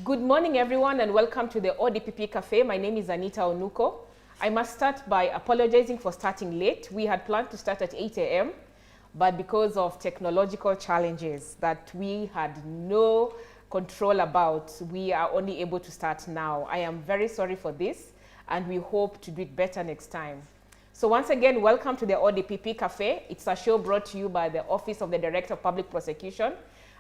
Good morning, everyone, and welcome to the ODPP Café. My name is Anita Onuko. I must start by apologizing for starting late. We had planned to start at 8 a.m., but because of technological challenges that we had no control about, we are only able to start now. I am very sorry for this, and we hope to do it better next time. So once again, welcome to the ODPP Café. It's a show brought to you by the Office of the Director of Public Prosecution.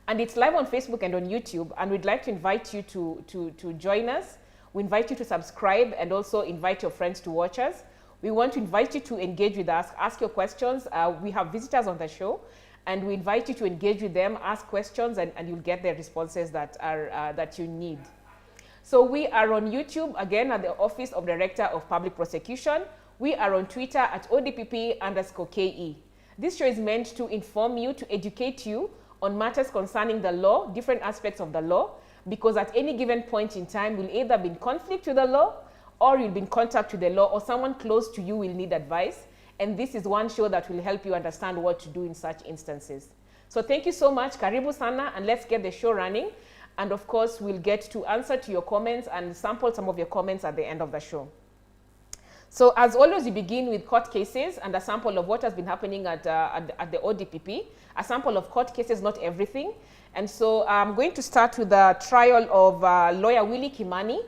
And it's live on Facebook and on YouTube, and we'd like to invite you to join us. We invite you to subscribe and also invite your friends to watch us. We want to invite you to engage with us, ask your questions. We have visitors on the show, and we invite you to engage with them, ask questions, and you'll get the responses that you need. So we are on YouTube, again, at the Office of Director of Public Prosecution. We are on Twitter at ODPP_KE. This show is meant to inform you, to educate you on matters concerning the law, different aspects of the law, because at any given point in time, you'll either be in conflict with the law, or you'll be in contact with the law, or someone close to you will need advice. And this is one show that will help you understand what to do in such instances. So thank you so much, Karibu Sana, and let's get the show running. And of course, we'll get to answer to your comments and sample some of your comments at the end of the show. So as always, we begin with court cases and a sample of what has been happening at the ODPP. A sample of court cases, not everything. And so I'm going to start with the trial of lawyer Willie Kimani,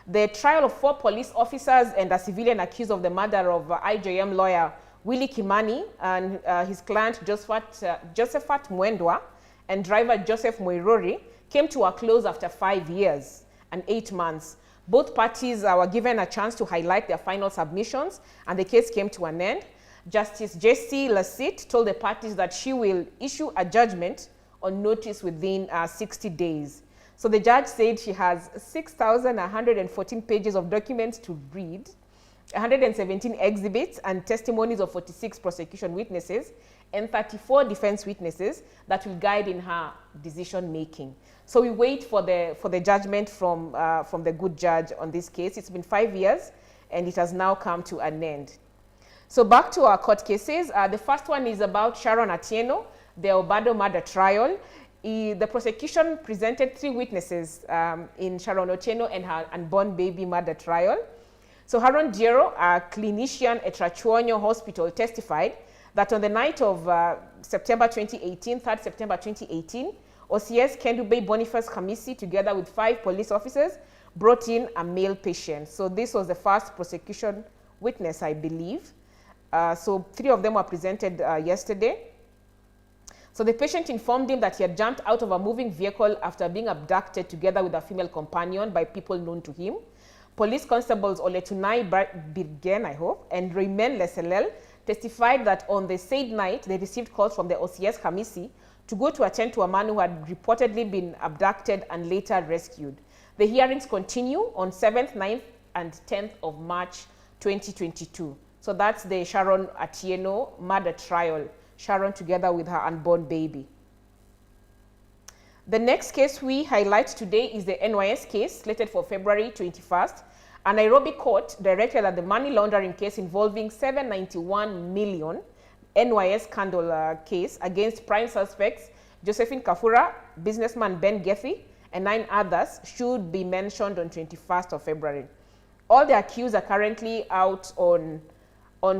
the trial of 4 police officers and a civilian accused of the murder of IJM lawyer Willie Kimani and his client Josephat Mwendwa and driver Joseph Moirori came to a close after 5 years and 8 months. Both parties were given a chance to highlight their final submissions, and the case came to an end. Justice J.C. Lassit told the parties that she will issue a judgment on notice within 60 days. So the judge said she has 6,114 pages of documents to read, 117 exhibits and testimonies of 46 prosecution witnesses, and 34 defense witnesses that will guide in her decision making. So we wait for the judgment from the good judge on this case. It's been 5 years, and it has now come to an end. So back to our court cases. The first one is about Sharon Attieno, the Obado murder trial. The prosecution presented 3 witnesses in Sharon Attieno and her unborn baby murder trial. So Haron Diero, a clinician at Rachuonyo Hospital, testified that on the night of September 2018, 3rd September 2018, OCS Kendu Bay Boniface Kamisi, together with 5 police officers, brought in a male patient. So this was the first prosecution witness, I believe. So 3 of them were presented yesterday. So the patient informed him that he had jumped out of a moving vehicle after being abducted together with a female companion by people known to him. Police constables Oletunai Birgen, I hope, and Raymen Leselel testified that on the said night, they received calls from the OCS Kamisi to go to attend to a man who had reportedly been abducted and later rescued. The hearings continue on 7th, 9th, and 10th of March 2022. So that's the Sharon Attieno murder trial, Sharon together with her unborn baby. The next case we highlight today is the NYS case, slated for February 21st. A Nairobi court directed that the money laundering case involving 791 million NYS scandal case against prime suspects Josephine Kafura, businessman Ben Gethy, and 9 others should be mentioned on 21st of February. All the accused are currently out on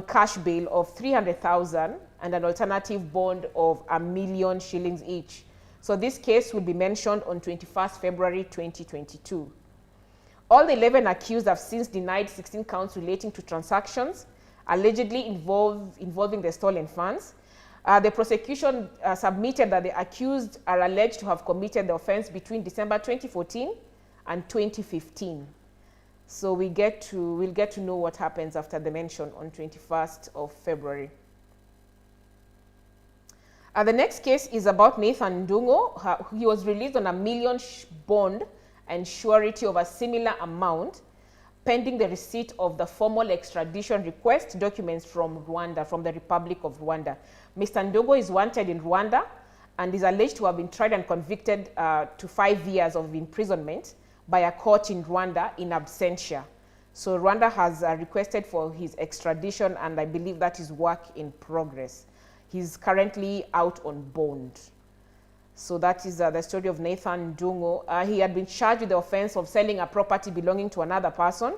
cash bail of 300,000 and an alternative bond of 1 million shillings each. So this case will be mentioned on 21st February 2022. All the 11 accused have since denied 16 counts relating to transactions allegedly involving the stolen funds. The prosecution submitted that the accused are alleged to have committed the offense between December 2014 and 2015. So we'll get to know what happens after the mention on 21st of February. The next case is about Nathan Ndungo. He was released on a $1 million bond and surety of a similar amount, pending the receipt of the formal extradition request documents from Rwanda, from the Republic of Rwanda. Mr. Ndungo is wanted in Rwanda and is alleged to have been tried and convicted to 5 years of imprisonment by a court in Rwanda in absentia. So Rwanda has requested for his extradition, and I believe that is work in progress. He's currently out on bond. So that is the story of Nathan Dungo. He had been charged with the offense of selling a property belonging to another person.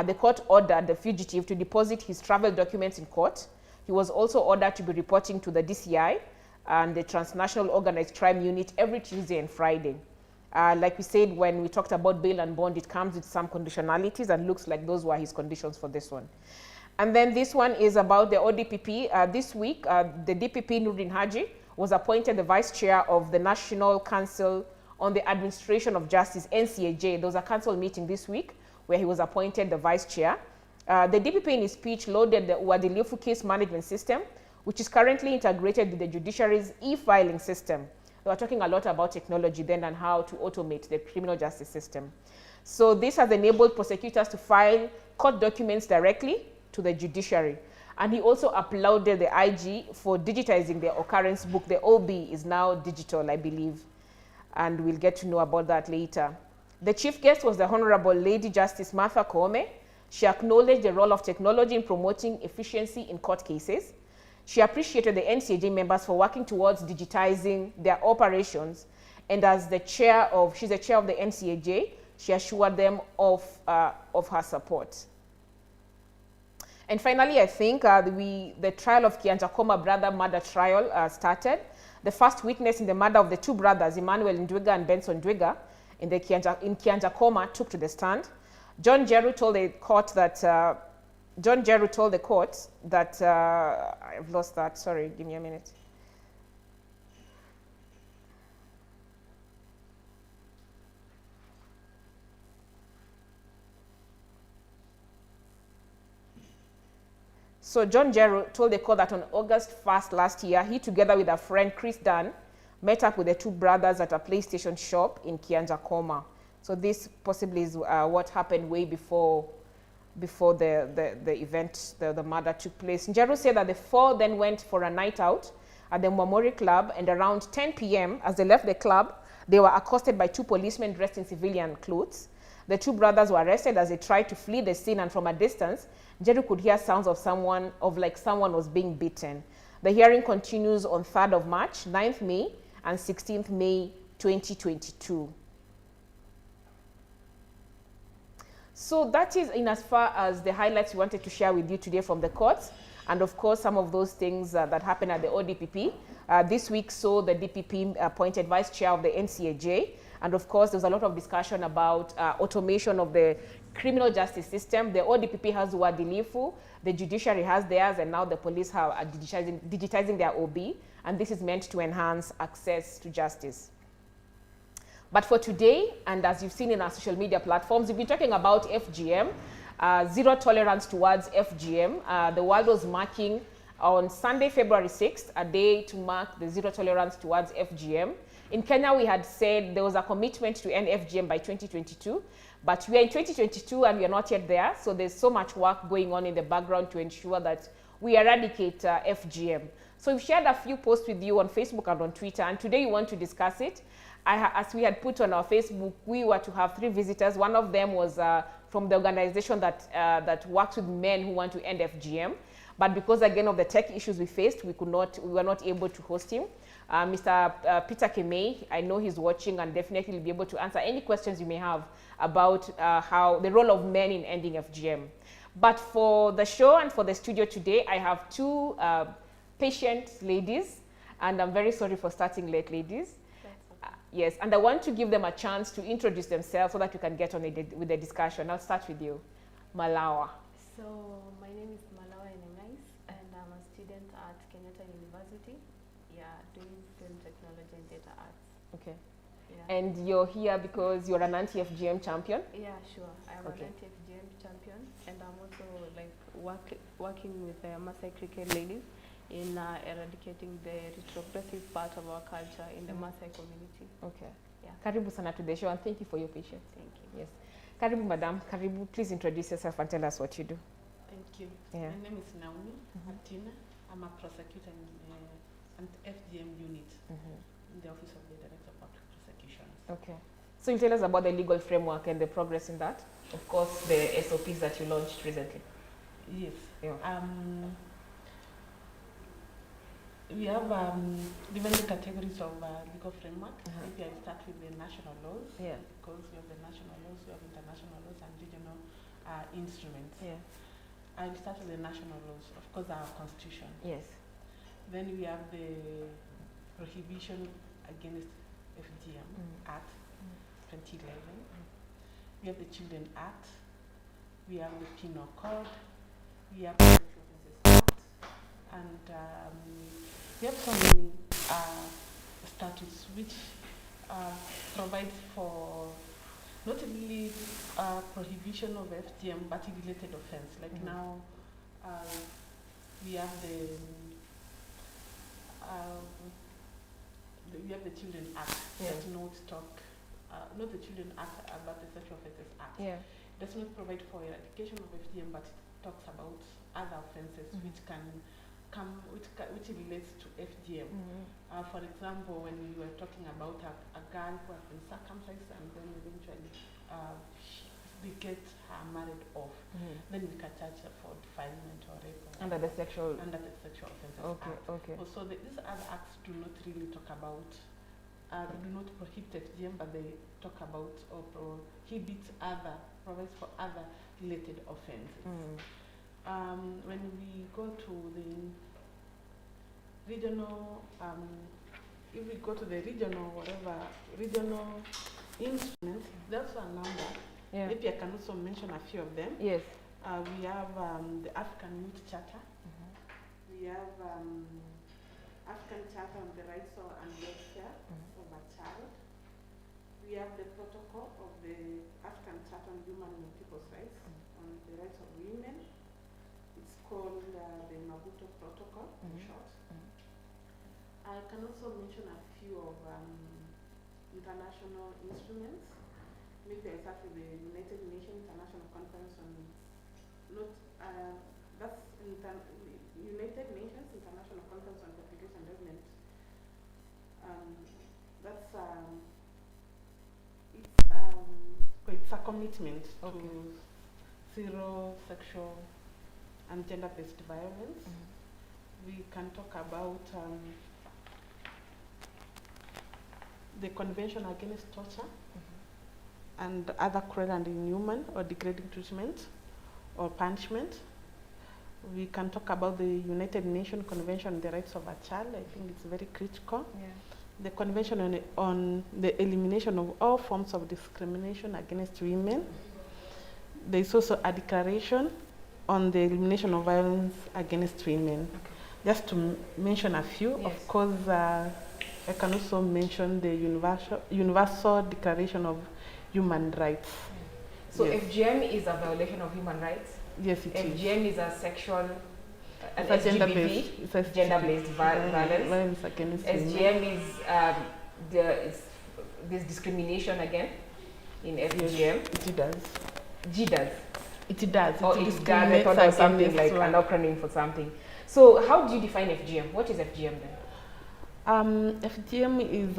The court ordered the fugitive to deposit his travel documents in court. He was also ordered to be reporting to the DCI and the Transnational Organized Crime Unit every Tuesday and Friday. Like we said, when we talked about bail and bond, it comes with some conditionalities, and looks like those were his conditions for this one. And then this one is about the ODPP. This week, the DPP Nuruddin Haji was appointed the vice chair of the National Council on the Administration of Justice, NCAJ. There was a council meeting this week where he was appointed the vice chair. The DPP in his speech lauded the Uadilifu case management system, which is currently integrated with the judiciary's e-filing system. They were talking a lot about technology then and how to automate the criminal justice system. So this has enabled prosecutors to file court documents directly to the judiciary. And he also applauded the IG for digitizing the occurrence book. The OB is now digital, I believe, and we'll get to know about that later. The chief guest was the Honorable Lady Justice Martha Koome. She acknowledged the role of technology in promoting efficiency in court cases. She appreciated the NCAJ members for working towards digitizing their operations, and as the chair of, she's the chair of the NCAJ, she assured them of her support. And finally, I think the trial of Kianjakoma brother murder trial started. The first witness in the murder of the two brothers, Emmanuel Ndwiga and Benson Ndwiga, in Kianjakoma, took to the stand. John Jeru told the court that I've lost that. Sorry, give me a minute. So John Jeru told the court that on August 1st last year, he, together with a friend, Chris Dunn, met up with the two brothers at a PlayStation shop in Kianjakoma. So this possibly is what happened way before the event, the murder took place. Jeru said that the four then went for a night out at the Mwamori Club, and around 10 p.m., as they left the club, they were accosted by two policemen dressed in civilian clothes. The two brothers were arrested as they tried to flee the scene, and from a distance, Jeru could hear sounds of someone was being beaten. The hearing continues on 3rd of March, 9th May, and 16th May 2022. So that is in as far as the highlights we wanted to share with you today from the courts, and of course some of those things that happened at the ODPP. This week saw the DPP appointed vice chair of the NCAJ, and of course there was a lot of discussion about automation of the criminal justice system. The ODPP has Uadilifu, the judiciary has theirs, and now the police are digitizing their OB, and this is meant to enhance access to justice. But for today, and as you've seen in our social media platforms, we've been talking about FGM, zero tolerance towards FGM. The world was marking on Sunday, February 6th, a day to mark the zero tolerance towards FGM. In Kenya, we had said there was a commitment to end FGM by 2022, but we are in 2022 and we are not yet there. So there's so much work going on in the background to ensure that we eradicate FGM. So we've shared a few posts with you on Facebook and on Twitter, and today we want to discuss it. As we had put on our Facebook, we were to have 3 visitors. One of them was from the organization that works with men who want to end FGM. But because, again, of the tech issues we faced, we were not able to host him. Mr. Peter Kemei, I know he's watching and definitely will be able to answer any questions you may have about how the role of men in ending FGM. But for the show and for the studio today, I have 2 patient ladies, and I'm very sorry for starting late, ladies. Yes, and I want to give them a chance to introduce themselves so that you can get on with the discussion. I'll start with you, Malawa. So my name is Malawa Enengais, and I'm a student at Kenyatta University. Yeah, doing film technology and data arts. Okay. Yeah. And you're here because you're an anti-FGM champion? Yeah, sure. I'm an anti-FGM champion, and I'm also like working with the Maasai cricket ladies in eradicating the retrogressive part of our culture in the Maasai community. Okay. Yeah. Karibu sana to the show, and thank you for your patience. Thank you. Yes. Karibu, madam. Karibu, please introduce yourself and tell us what you do. Thank you. Yeah. My name is Naomi Attieno. I'm a prosecutor in an FGM unit in the Office of the Director of Public Prosecutions. Okay. So you tell us about the legal framework and the progress in that. Of course, the SOPs that you launched recently. Yes. Yeah. we have different categories of legal framework. Maybe I'll start with the national laws. Yeah. Because we have the national laws, we have international laws and regional instruments. Yeah. I'll start with the national laws, of course, our constitution. Yes. Then we have the Prohibition Against Fgm Act 2011. We have the Children Act. We have the Penal Code. We have the Sexual Offences Act. And we have so many statutes which provide for not only prohibition of FGM but related offense. Like now we have the Children Act. Yeah. Does not talk, not the Children Act, but the Sexual Offences Act. Yeah. Does not provide for eradication of FGM, but it talks about other offences which can come, which relates to FGM. For example, when we were talking about a girl who has been circumcised and then eventually we get her married off, then we can charge her for defilement or rape. Under the Sexual Offences Okay. Act. Okay. Also, these other acts do not really talk about, do not prohibit FGM, but they talk about or prohibit provides for other related offences. When we go to the regional, if we go to the regional instruments, there's a number. Yeah. Maybe I can also mention a few of them. Yes. We have the African Youth Charter. We have African Charter on the Rights and Welfare of a Child. We have the Protocol of the African Charter on Human and People's Rights on the Rights of Women. It's called the Maputo Protocol, in short. I can also mention a few of international instruments. Maybe I start with the United Nations International Conference on United Nations International Conference on Propagation and Development. It's a commitment to zero sexual and gender-based violence. We can talk about the Convention Against Torture and other cruel and inhuman or degrading treatment or punishment. We can talk about the United Nations Convention on the Rights of a Child. I think it's very critical. Yeah. The Convention on the Elimination of all forms of discrimination against women. There is also a declaration on the elimination of violence against women. Just to mention a few, of course, I can also mention the Universal Declaration of Human Rights. So FGM is a violation of human rights? Yes, it is. FGM is a sexual, it's a gender-based gender-based violence. Violence against women. SGM is there's discrimination again in FGM. Yes, it does. G does. It does. Oh, it does. I thought it was something like an acronym for something. So how do you define FGM? What is FGM then? FGM is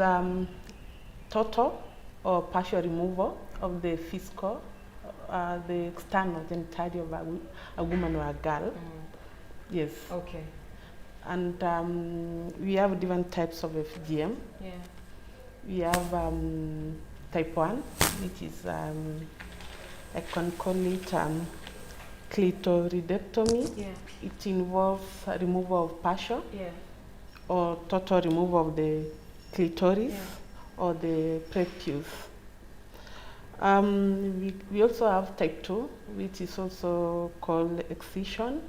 total or partial removal of the physical, the external genitalia of a woman or a girl. Yes. Okay. And we have different types of FGM. Yeah. We have type 1, which is, I can call it clitoridectomy. Yeah. It involves removal of partial or total removal of the clitoris or the prepuce. We also have type 2, which is also called excision.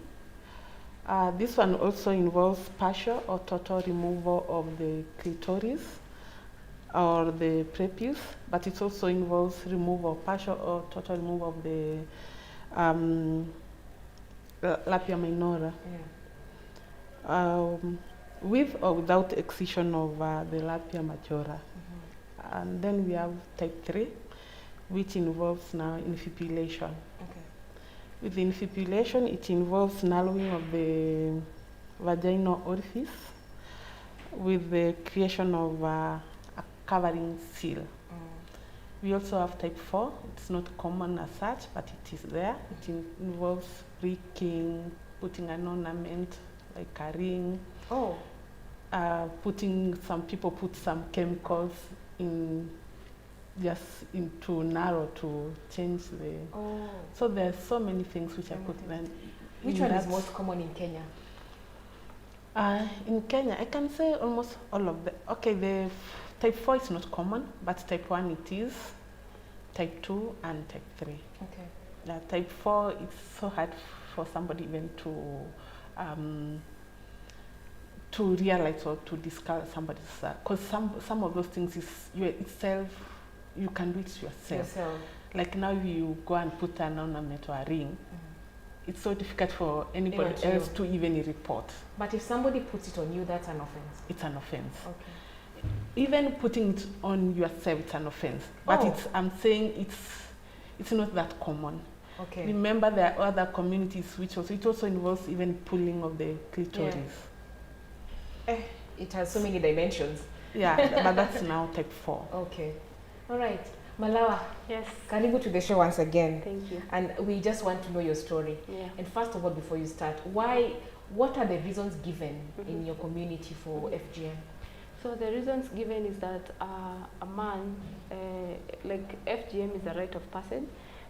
This one also involves partial or total removal of the clitoris or the prepuce, but it also involves removal, partial or total removal of the labia minora, with or without excision of the labia majora. And then we have type 3, which involves now infibulation. With infibulation, it involves narrowing of the vaginal orifice with the creation of a covering seal. We also have type 4. It's not common as such, but it is there. It involves pricking, putting an ornament like a ring. Oh. some people put some chemicals in just into narrow to change the. Oh. So there's so many things which I put then. Which one is most common in Kenya? In Kenya, I can say almost all of them. Okay, the type 4 is not common, but type 1 it is, type 2 and type 3. Okay. Type 4, it's so hard for somebody even to realize or to discover somebody's, because some of those things is you can do it yourself. Like now you go and put an ornament or a ring, it's so difficult for anybody else to even report. But if somebody puts it on you, that's an offense? It's an offense. Okay. Even putting it on yourself, it's an offense. But I'm saying it's not that common. Okay. Remember, there are other communities which it also involves even pulling of the clitoris. It has so many dimensions. Yeah, but that's now type 4. Okay. All right. Malawa. Yes. Karibu to the show once again. Thank you. And we just want to know your story. Yeah. And first of all, before you start, what are the reasons given in your community for FGM? So the reasons given is that a man, like FGM is a rite of passage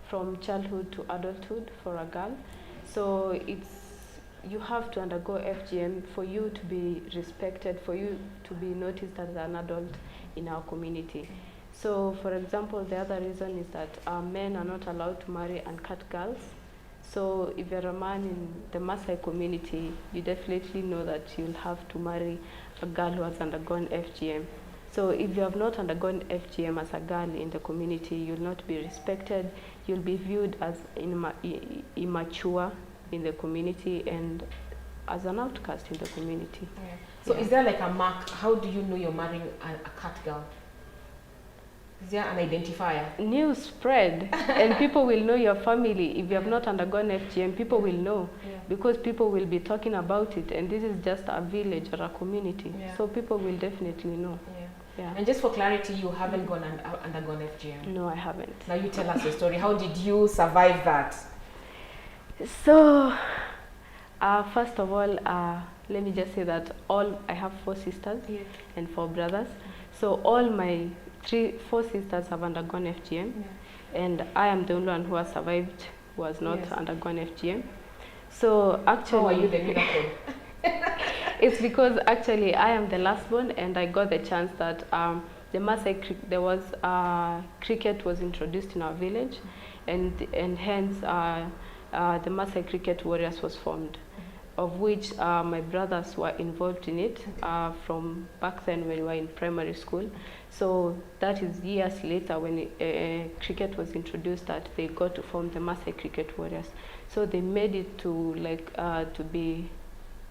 from childhood to adulthood for a girl. So you have to undergo FGM for you to be respected, for you to be noticed as an adult in our community. So, for example, the other reason is that men are not allowed to marry uncut girls. So if you're a man in the Maasai community, you definitely know that you'll have to marry a girl who has undergone FGM. So if you have not undergone FGM as a girl in the community, you'll not be respected. You'll be viewed as immature in the community and as an outcast in the community. Yeah. So is there like a mark? How do you know you're marrying a cat girl? Is there an identifier? News spread and people will know your family. If you have not undergone FGM, people will know because people will be talking about it, and this is just a village or a community. So people will definitely know. Yeah. And just for clarity, you haven't undergone FGM? No, I haven't. Now you tell us your story. How did you survive that? So, first of all, let me just say that I have 4 sisters and 4 brothers. So all my 4 sisters have undergone FGM, and I am the only one who has survived, who has not undergone FGM. So actually, how are you the miracle? It's because actually I am the last born, and I got the chance that cricket was introduced in our village, and hence the Maasai Cricket Warriors was formed, of which my brothers were involved in it from back then when we were in primary school. So that is years later when cricket was introduced that they got to form the Maasai Cricket Warriors. So they made it to to be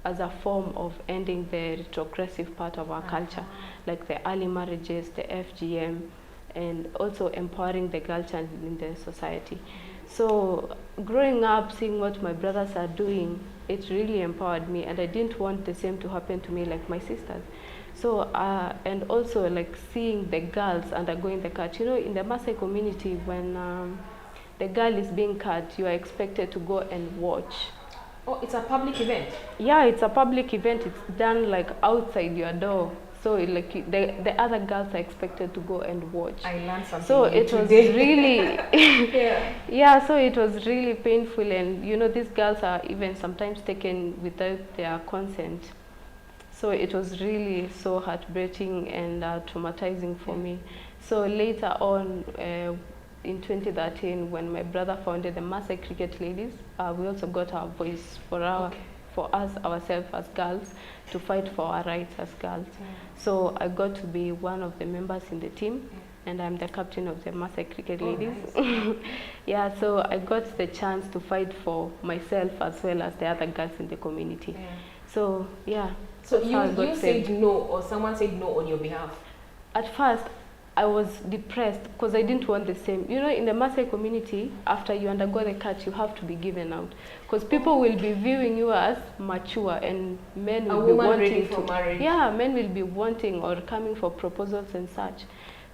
as a form of ending the retrogressive part of our culture, like the early marriages, the FGM, and also empowering the girl child in the society. So growing up, seeing what my brothers are doing, it really empowered me, and I didn't want the same to happen to me like my sisters. So, and also like seeing the girls undergoing the cut. You know, in the Maasai community, when the girl is being cut, you are expected to go and watch. Oh, it's a public event? Yeah, it's a public event. It's done like outside your door. So like the other girls are expected to go and watch. I learned something. So it was really, so it was really painful, and you know, these girls are even sometimes taken without their consent. So it was really so heartbreaking and traumatizing for me. So later on, in 2013, when my brother founded the Maasai Cricket Ladies, we also got our voice for us ourselves as girls to fight for our rights as girls. So I got to be one of the members in the team, and I'm the captain of the Maasai Cricket Ladies. Nice. So I got the chance to fight for myself as well as the other girls in the community. So So you said no, or someone said no on your behalf? At first, I was depressed because I didn't want the same. You know, in the Maasai community, after you undergo the cut, you have to be given out. Because people will be viewing you as mature, and men will be wanting to marry. Yeah, men will be wanting or coming for proposals and such.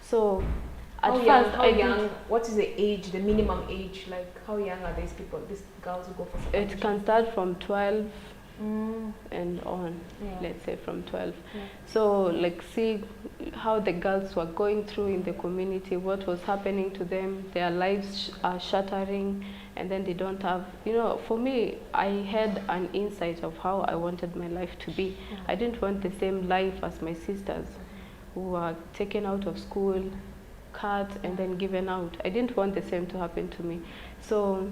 So, at first, what is the age, the minimum age? Like, how young are these people, these girls who go for support? It can start from 12 and on, let's say from 12. Yeah. So like see how the girls were going through in the community, what was happening to them, their lives are shattering, and then they don't have, you know, for me, I had an insight of how I wanted my life to be. I didn't want the same life as my sisters who were taken out of school, cut, and then given out. I didn't want the same to happen to me. So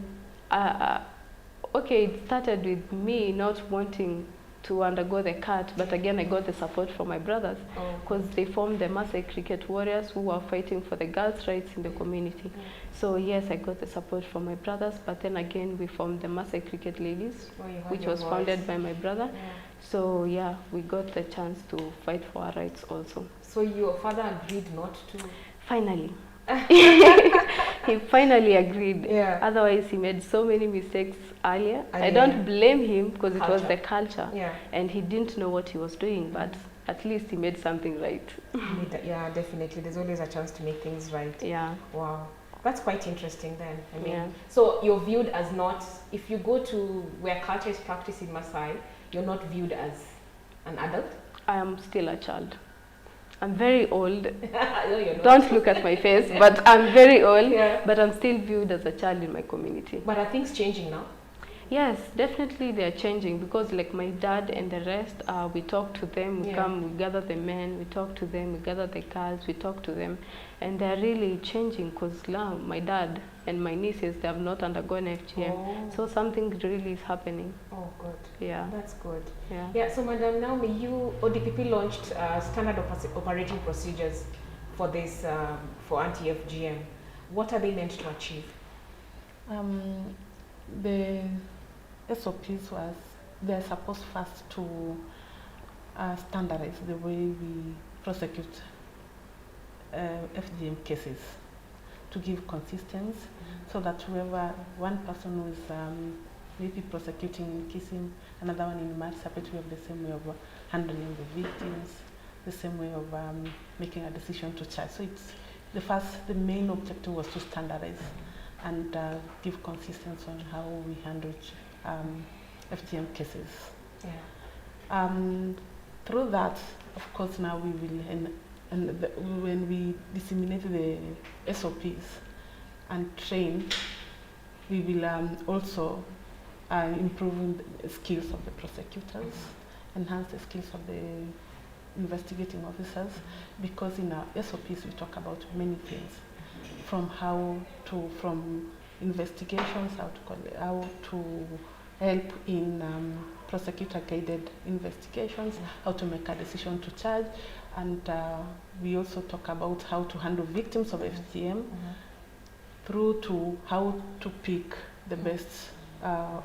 okay, it started with me not wanting to undergo the cut, but again I got the support from my brothers because they formed the Maasai Cricket Warriors who were fighting for the girls' rights in the community. So yes, I got the support from my brothers, but then again we formed the Maasai Cricket Ladies, which was founded by my brother. So yeah, we got the chance to fight for our rights also. So your father agreed not to? Finally. He finally agreed. Otherwise, he made so many mistakes earlier. I don't blame him because it was the culture, and he didn't know what he was doing. But at least he made something right. Yeah, definitely. There's always a chance to make things right. Yeah. Wow, that's quite interesting. Then I mean, so you're viewed as not. If you go to where culture is practiced in Maasai, you're not viewed as an adult. I am still a child. I'm very old. No, don't look at my face, but I'm very old. But I'm still viewed as a child in my community. But are things changing now? Yes, definitely they are changing because like my dad and the rest, we talk to them, we come, we gather the men, we talk to them, we gather the girls, we talk to them, and they're really changing because now my dad and my nieces, they have not undergone FGM, so something really is happening. Oh, good. Yeah. That's good. Yeah. So Madam Naomi, ODPP launched standard operating procedures for this, for anti-FGM. What are they meant to achieve? The SOPs they're supposed first to standardize the way we prosecute FGM cases, to give consistency, so that whoever one person who is maybe prosecuting in kissing, another one in Matsapet, we have the same way of handling the victims, the same way of making a decision to charge. So it's the main objective was to standardize and give consistency on how we handle FGM cases. Through that, of course, now we will, when we disseminate the SOPs and train, we will also improve the skills of the prosecutors, enhance the skills of the investigating officers, because in our SOPs we talk about many things, from investigations, how to help in prosecutor-guided investigations, how to make a decision to charge, and we also talk about how to handle victims of FGM, through to how to pick the best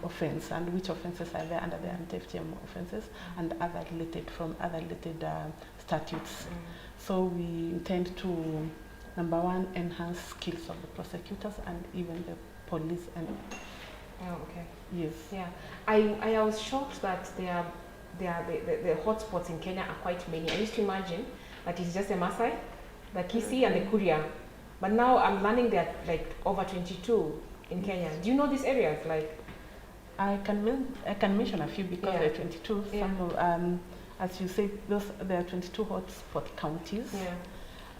offense and which offenses are there under the anti-FGM offenses and other related statutes. So we intend to, number one, enhance skills of the prosecutors and even the police. And yes. Yeah, I was shocked that the hotspots in Kenya are quite many. I used to imagine that it's just the Maasai, the Kisii, and the Kuria, but now I'm learning there are like over 22 in Kenya. Do you know these areas? Like, I can mention a few because there are 22. Some of, as you say, there are 22 hotspot counties.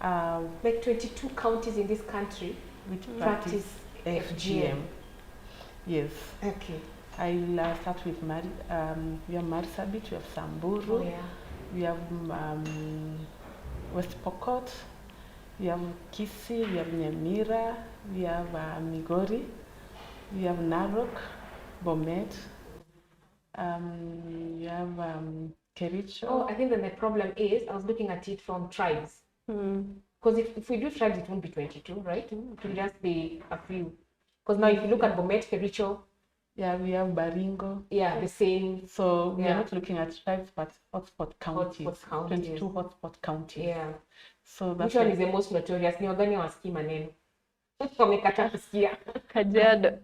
Like 22 counties in this country which practice FGM. Yes. Okay. I will start with we have Marsabit, we have Samburu, we have West Pokot, we have Kisii, we have Nyamira, we have Migori, we have Narok, Bomet, we have Kericho. Oh, I think that the problem is, I was looking at it from tribes. Because if we do tribes, it won't be 22, right? It will just be a few. Because now if you look at Bomet, Kericho, we have Baringo. The same. So we are not looking at tribes, but hotspot counties. 22 hotspot counties. So which one is the most notorious? Ni wagani wasikii maneno? Wamekataa kusikia. Kajiado.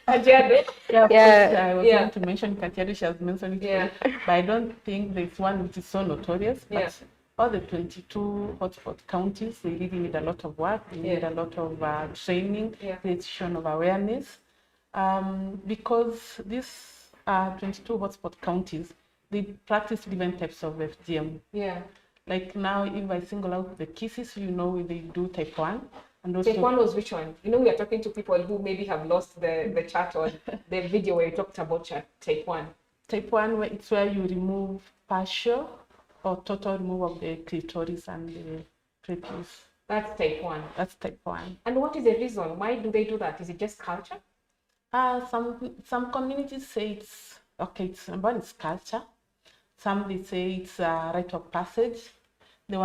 Kajiado. I was going to mention Kajiado. She has mentioned it, but I don't think there's one which is so notorious. But all the 22 hotspot counties, they really need a lot of work. They need a lot of training, creation of awareness, because these 22 hotspot counties, they practice different types of FGM. Yeah. Like now, if I single out the cases, you know, they do type 1. And also, type 1 was which one? You know, we are talking to people who maybe have lost the chat on the video where you talked about type 1. Type 1, it's where you remove partial or total removal of the clitoris and the prepuce. That's type 1. That's type 1. And what is the reason? Why do they do that? Is it just culture? Some communities say it's okay. It's culture. Some they say it's a rite of passage. They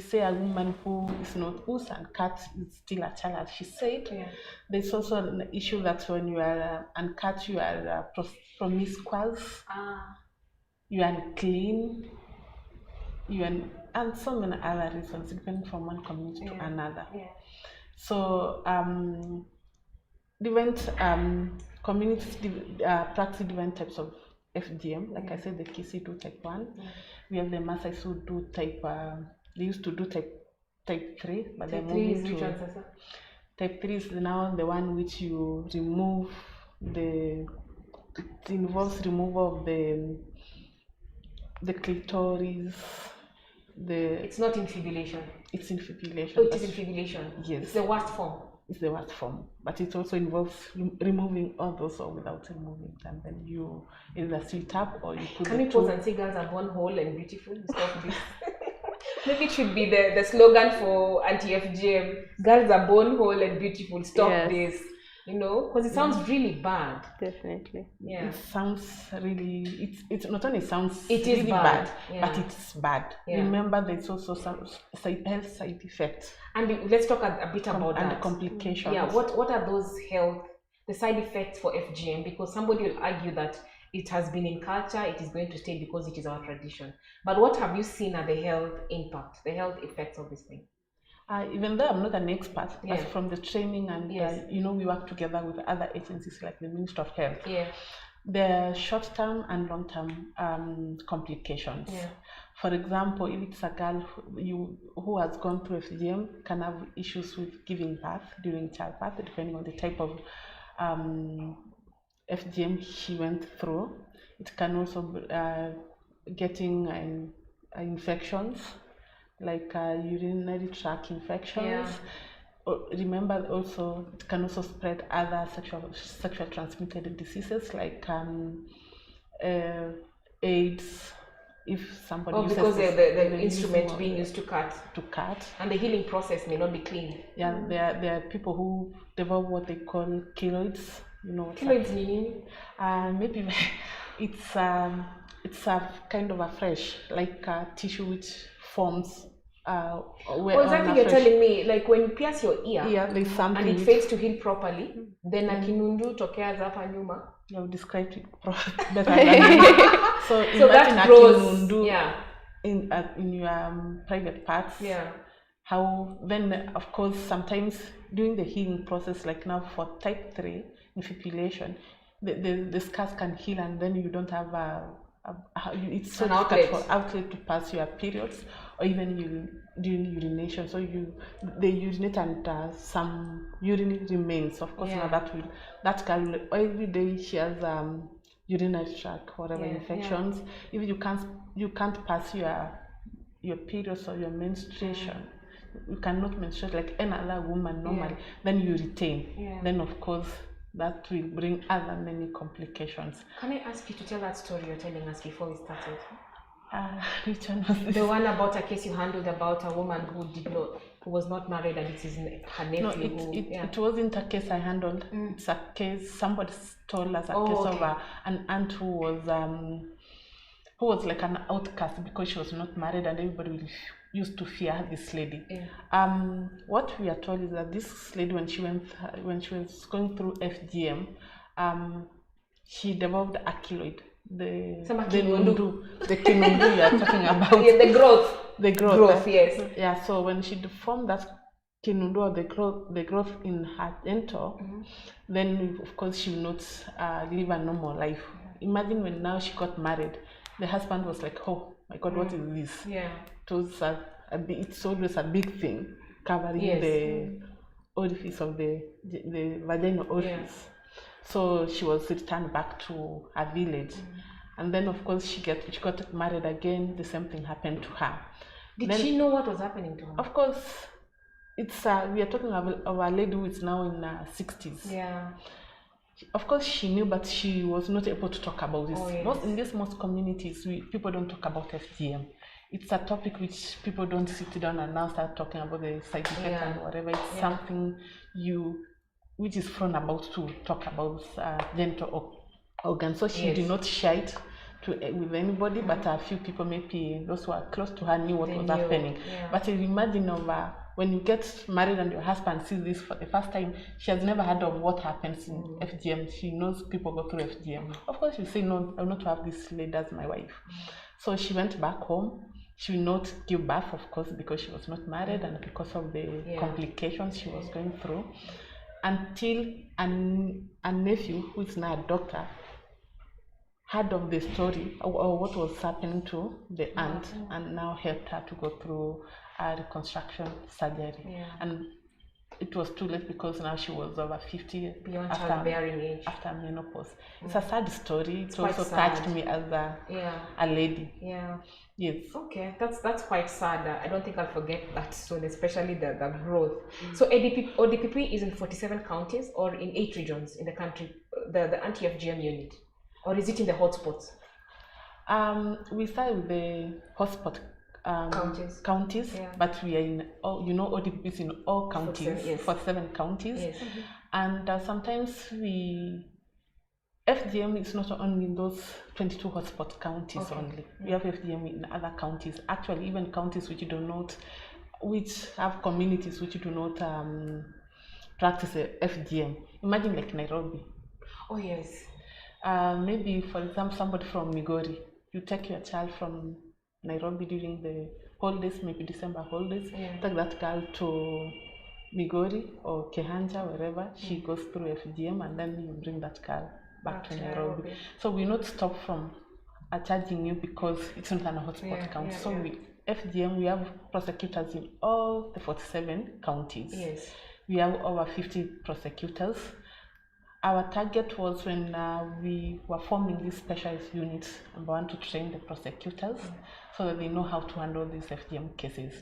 say a woman who is not who's uncut is still a child, as she said. Yeah. There's also an issue that when you are uncut, you are promiscuous, you are unclean, and so many other reasons, depending from one community to another. Yeah. So different communities practice different types of FGM. Like I said, the Kisi do type 1. We have the Maasai who do type, they used to do type 3, but they're moving to type 3 is now the one which you remove it involves removal of the clitoris. It's not infibulation. It's infibulation. Oh, it is infibulation. Yes. It's the worst form. It's the worst form, but it also involves removing all those or without removing it, and then you either sit up or you put. Can you pause and say girls are born whole and beautiful? Stop this. Maybe it should be the slogan for anti-FGM. Girls are born whole and beautiful. Stop this. You know, because it sounds really bad. Definitely. Yeah. It sounds really. It's not only sounds. It is really bad, but it's bad. Yeah. Remember, there's also some health side effects. And let's talk a bit about that. And the complications. Yeah. What are those the side effects for FGM? Because somebody will argue that it has been in culture, it is going to stay because it is our tradition. But what have you seen are the health impact, the health effects of this thing? Even though I'm not an expert, but from the training and we work together with other agencies like the Ministry of Health. Yeah. There are short-term and long-term complications. Yeah. For example, if it's a girl who has gone through FGM, can have issues with giving birth during childbirth, depending on the type of FGM she went through. It can also be getting infections, like urinary tract infections. Yeah. Remember also, it can also spread other sexual transmitted diseases like AIDS. If somebody uses because the instrument being used to cut. And the healing process may not be clean. Yeah, there are people who develop what they call keloids. You know, keloids meaning? Maybe it's a kind of a fresh, like tissue which forms. Exactly, you're telling me, like when you pierce your ear, there's something and it fails to heal properly, then a kinundu tokea hapa nyuma. You have described it better than me. So imagine a kinundu in your private parts. Yeah. How then, of course, sometimes during the healing process, like now for type 3 infibulation, the scars can heal, and then you don't have it's so difficult for outlet to pass your periods or even during urination. So they urinate and some urine remains. Of course, now that girl every day she has urinary tract, whatever infections. If you can't pass your periods or your menstruation, you cannot menstruate like any other woman normally. Then you retain. Then of course, that will bring other many complications. Can I ask you to tell that story you're telling us before we started? Which one was this? The one about a case you handled about a woman who was not married, and it is her nephew. No, it wasn't a case I handled. It's a case somebody told us of an aunt who was like an outcast because she was not married, and everybody used to fear this lady. What we are told is that this lady, when she was going through FGM, she developed a keloid. The kinundu you are talking about. The growth. The growth, yes. Yeah, so when she formed that kinundu or the growth in her genital, then of course she will not live a normal life. Imagine when now she got married, the husband was like, oh my God, what is this? Yeah. It's always a big thing covering the orifice of the vaginal orifice. So she was returned back to her village. And then, of course, she got married again. The same thing happened to her. Did she know what was happening to her? Of course, it's we are talking of a lady who is now in her 60s. Yeah. Of course, she knew, but she was not able to talk about this. Oh, yes. Most communities, people don't talk about FGM. It's a topic which people don't sit down and now start talking about the side effects and whatever. It's something which is thrown about to talk about genital organs. So she did not share it with anybody, but a few people, maybe those who are close to her, knew what was happening. Yeah. But imagine when you get married and your husband sees this for the first time, she has never heard of what happens in FGM. She knows people go through FGM. Of course, you say, no, I will not have this lady as my wife. So she went back home. She will not give birth, of course, because she was not married and because of the complications she was going through, until a nephew, who is now a doctor, heard of the story or what was happening to the aunt and now helped her to go through a reconstruction surgery. And it was too late because now she was over 50 beyond childbearing age, after menopause. It's a sad story. It also touched me as a lady. Yes. Okay, that's quite sad. I don't think I'll forget that soon, especially the growth. So ODPP is in 47 counties or in 8 regions in the country, the anti-FGM unit, or is it in the hotspots? We start with the hotspot counties, but we are in all, ODPP is in all counties, 47 counties. Yes. And sometimes FGM is not only in those 22 hotspot counties only. We have FGM in other counties. Actually, even counties which have communities which do not practice FGM. Imagine like Nairobi. Oh yes. Maybe, for example, somebody from Migori. You take your child from Nairobi during the holidays, maybe December holidays. Take that girl to Migori or Kehanja, wherever. She goes through FGM, and then you bring that girl back to Nairobi. So we not stop from charging you because it's not an hotspot county. So FGM, we have prosecutors in all the 47 counties. Yes. We have over 50 prosecutors. Our target was when we were forming these specialized units, number one, to train the prosecutors so that they know how to handle these FGM cases.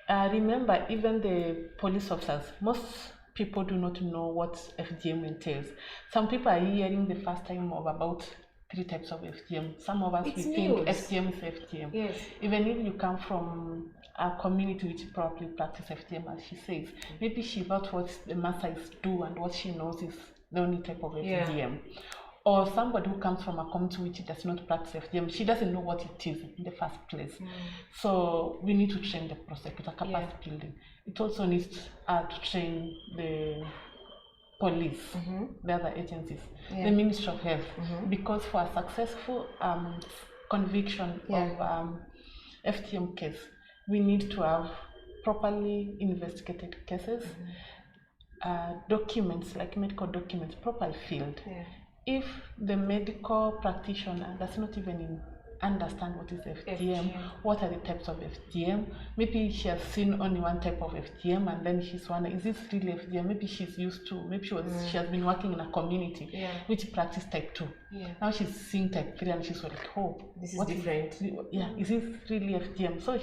Remember, even the police officers, most people do not know what FGM entails. Some people are hearing the first time of about 3 types of FGM. Some of us, we think FGM is FGM. Yes. Even if you come from a community which probably practice FGM, as she says, maybe she thought what the Maasais do and what she knows is the only type of FGM. Or somebody who comes from a community which does not practice FGM, she doesn't know what it is in the first place. So we need to train the prosecutor, capacity building. It also needs to train the police, the other agencies, the Ministry of Health, because for a successful conviction of FGM case, we need to have properly investigated cases, documents, like medical documents, properly filled. If the medical practitioner does not even understand what is FGM, what are the types of FGM, maybe she has seen only one type of FGM and then she's wondering, is this really FGM? Maybe she's used to, maybe she has been working in a community which practice type 2. Now she's seeing type 3 and she's like, oh, this is different. Is this really FGM? So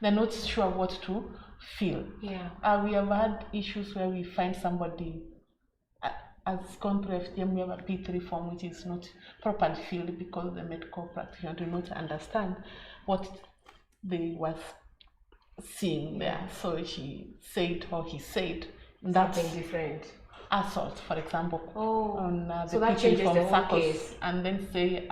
they're not sure what to feel. We have had issues where we find somebody has gone through FGM, we have a P3 form which is not properly filled because the medical practitioner do not understand what they was seeing there. So she said or he said that's something different. Assault, for example, on the so that changes from the whole circles, case. And then say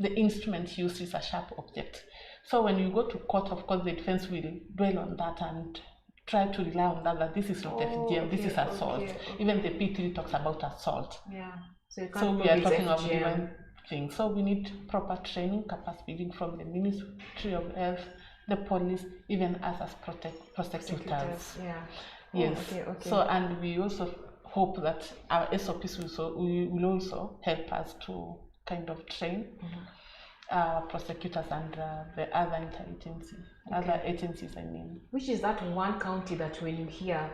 the instrument used is a sharp object. So when you go to court, of course, the defense will dwell on that and try to rely on that this is not FGM, this is assault. Even the P3 talks about assault. So we are talking of different things. So we need proper training, capacity building from the Ministry of Health, the police, even us as prosecutors. Yes. So, and we also hope that our SOPs will also help us to kind of train prosecutors and the other interagencies, other agencies, I mean. Which is that one county that when you hear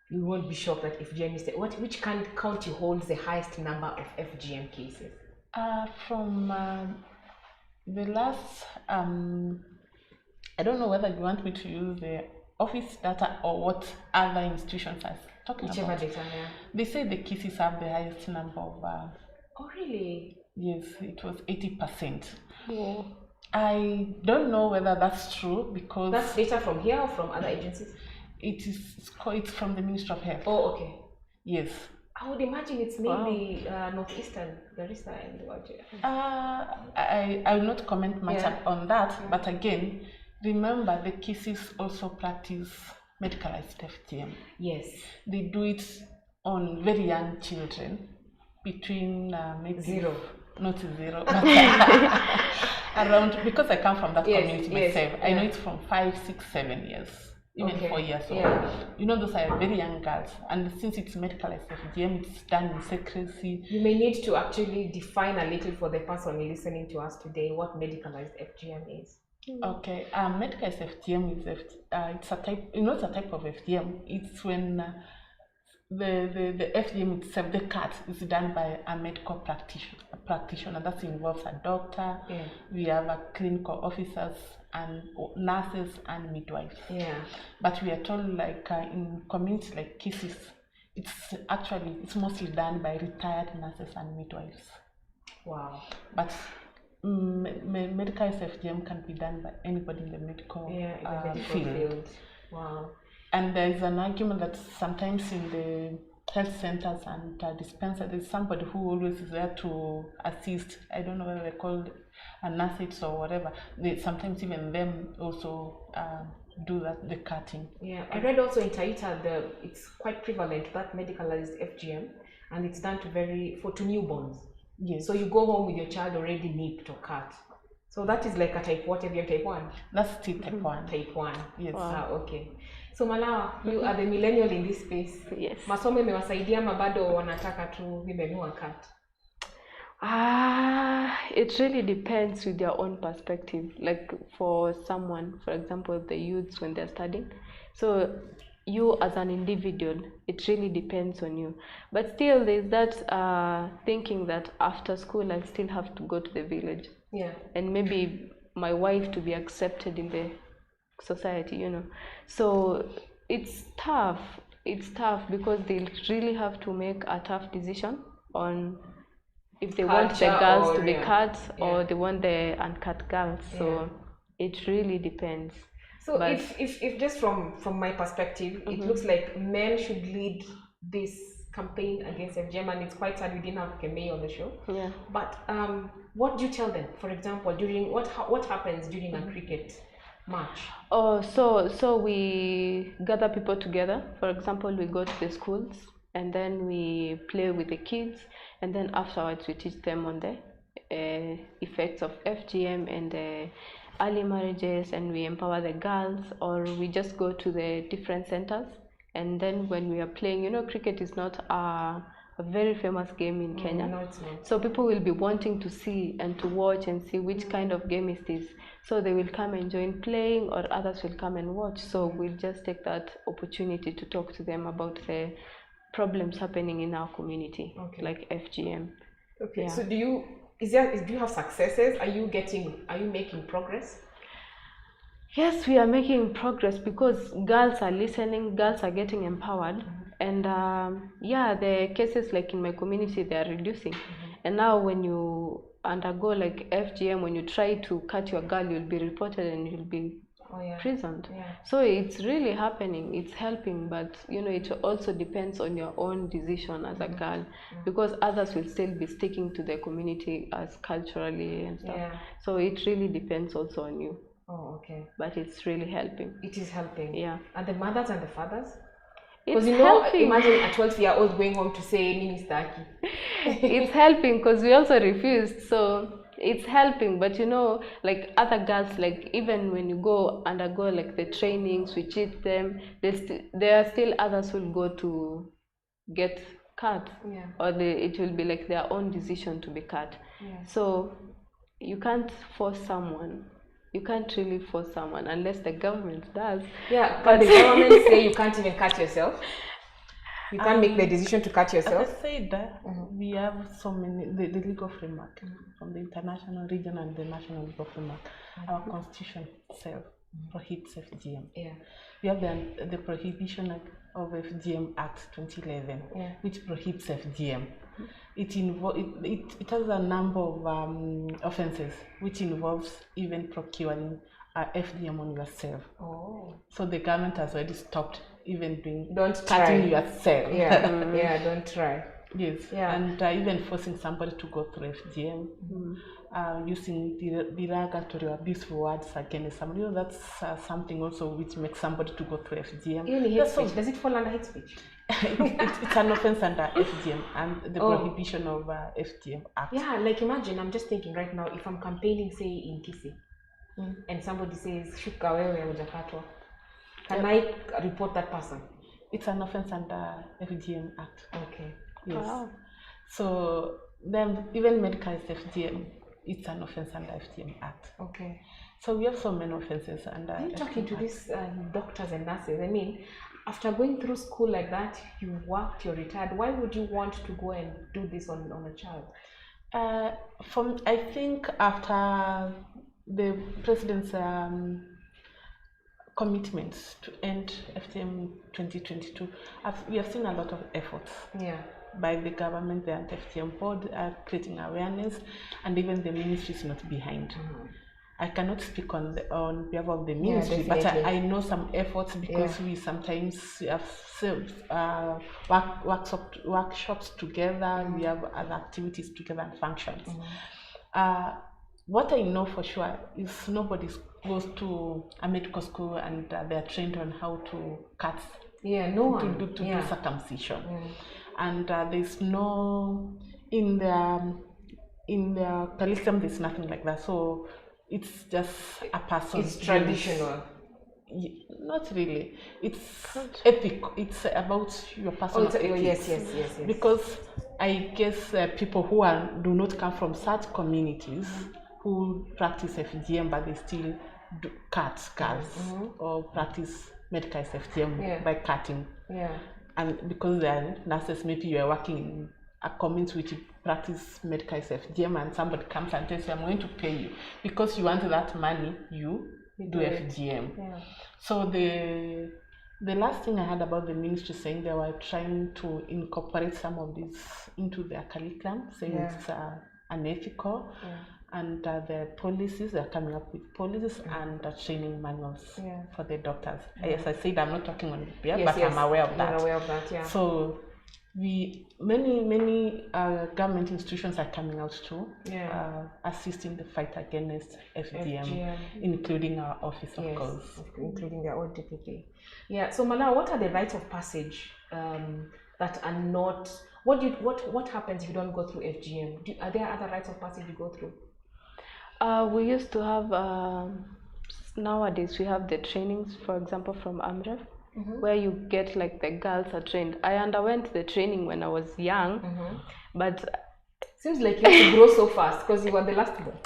you won't be shocked that FGM is there. Which county holds the highest number of FGM cases? From the last, I don't know whether you want me to use the office data or what other institutions are talking Whichever about. data, yeah. They say the cases have the highest number of. Oh, really? Yes, it was 80%. Oh. I don't know whether that's true because that's data from here or from other agencies? It's from the Ministry of Health. Oh, okay. Yes. I would imagine it's maybe northeastern, Garissa and Wajir. I will not comment much on that, but again, remember the cases also practice medicalized FGM. Yes. They do it on very young children between maybe zero. Not zero, but around, because I come from that community myself, I know it's from 5, 6, 7 years. Even 4 years old. You know, those are very young girls, and since it's medicalized FGM, it's done in secrecy. You may need to actually define a little for the person listening to us today what medicalized FGM is. Okay, medicalized FGM is it's a type. You know, it's a type of FGM. It's when the FGM itself, the CAT, is done by a medical practitioner. That involves a doctor. We have a clinical officers and nurses and midwives. But we are told, like in communities like cases, it's mostly done by retired nurses and midwives. Wow. But medicalized FGM can be done by anybody in the medical, field. Wow. And there is an argument that sometimes in the health centers and dispensaries, there's somebody who always is there to assist. I don't know whether they're called a nurse or whatever. Sometimes even them also do the cutting. Yeah, I read also in Taita it's quite prevalent, that medicalized FGM, and it's done to newborns. Yes. So you go home with your child already nipped or cut. So that is like a type, what have you, type 1? That's still type 1. Type 1. Yes. Wow. Okay. So Malawa, you are the millennial in this space. Yes. Masomo imewasaidia mabado wanataka tu women who are cut? It really depends with their own perspective. Like for someone, for example, the youths when they're studying. So you as an individual, it really depends on you. But still there's that thinking that after school I still have to go to the village. Yeah. And maybe my wife to be accepted in the society, you know. So it's tough. It's tough because they really have to make a tough decision on if they want the girls to be cut or they want the uncut girls. So it really depends. So if just from my perspective, it looks like men should lead this campaign against FGM, and it's quite sad we didn't have Kemei on the show. Yeah. But what do you tell them? For example, during what happens during a cricket match? Oh, so we gather people together. For example, we go to the schools and then we play with the kids, and then afterwards we teach them on the effects of FGM and early marriages, and we empower the girls, or we just go to the different centers. And then when we are playing, you know, cricket is not a very famous game in Kenya. No, it's not. So people will be wanting to see and to watch and see which kind of game is this. So they will come and join playing, or others will come and watch. So we'll just take that opportunity to talk to them about the problems happening in our community, like FGM. Okay. Yeah. So do you have successes? Are you making progress? Yes, we are making progress because girls are listening, girls are getting empowered, and the cases like in my community, they are reducing. And now when you undergo like FGM, when you try to cut your girl, you'll be reported and you'll be imprisoned. So it's really happening, it's helping, but you know, it also depends on your own decision as a girl, because others will still be sticking to their community as culturally and stuff. So it really depends also on you. Oh, okay. But it's really helping. It is helping. Yeah. And the mothers and the fathers? Because imagine a 12-year-old going home to say Ministaki. It's helping because we also refused. So it's helping, but you know, like other girls, like even when you undergo like the trainings, we cheat them, there are still others who will go to get cut, or it will be like their own decision to be cut. So you can't force someone. You can't really force someone unless the government does. Yeah, but the government say you can't even cut yourself. You can't make the decision to cut yourself? As I said, we have so many, the legal framework from the international, regional, and the national legal framework. Our constitution itself prohibits FGM. Yeah. We have the Prohibition of FGM Act 2011, which prohibits FGM. It has a number of offenses, which involves even procuring FGM on yourself. Oh. So the government has already stopped even doing cutting yourself. Yeah, yeah, don't try. Yes, and even forcing somebody to go through FGM, using derogatory or abusive words against somebody. That's something also which makes somebody to go through FGM. Even hate speech, does it fall under hate speech? It's an offense under FGM and the Prohibition of FGM Act. Yeah, like imagine, I'm just thinking right now, if I'm campaigning, say, in Kisi, and somebody says, Shuka wewe hujakatwa, can I report that person? It's an offense under FGM Act. Okay. Yes. Wow. So then even Medicalized Fgm, it's an offense under FGM Act. Okay. So we have so many offenses under Are you talking to these doctors and nurses? I mean, after going through school like that, you worked, you're retired, why would you want to go and do this on a child? I think after the president's commitments to end FGM 2022, we have seen a lot of efforts by the government, the Anti-FGM Board, creating awareness, and even the ministry is not behind. I cannot speak on behalf of the ministry, but I know some efforts because we sometimes have workshops together, we have other activities together and functions. What I know for sure is nobody goes to a medical school and they're trained on how to cut, do circumcision. And there's no, in the curriculum, there's nothing like that. So it's just a person. It's traditional. Not really. It's ethic. It's about your personal ethics. Yes. Because I guess people who do not come from such communities who practice FGM, but they still cut scars or practice medicalized FGM by cutting. And because they are nurses, maybe you are working in a community which practice medicalized FGM, and somebody comes and tells you, I'm going to pay you. Because you want that money, you do FGM. So the last thing I heard about the ministry saying they were trying to incorporate some of this into their curriculum, saying it's unethical. And the policies, they're coming up with policies and training manuals for the doctors. As I said, I'm not talking on behalf, but I'm aware of that. You're aware of that, So many government institutions are coming out to assist in the fight against FGM, including our office, of course. Including the ODPP. Yeah, so Mala, what are the rites of passage that are not, what happens if you don't go through FGM? Are there other rites of passage you go through? We used to have, nowadays we have the trainings, for example, from AMREF, where you get like the girls are trained. I underwent the training when I was young, but seems like you have to grow so fast because you were the last one.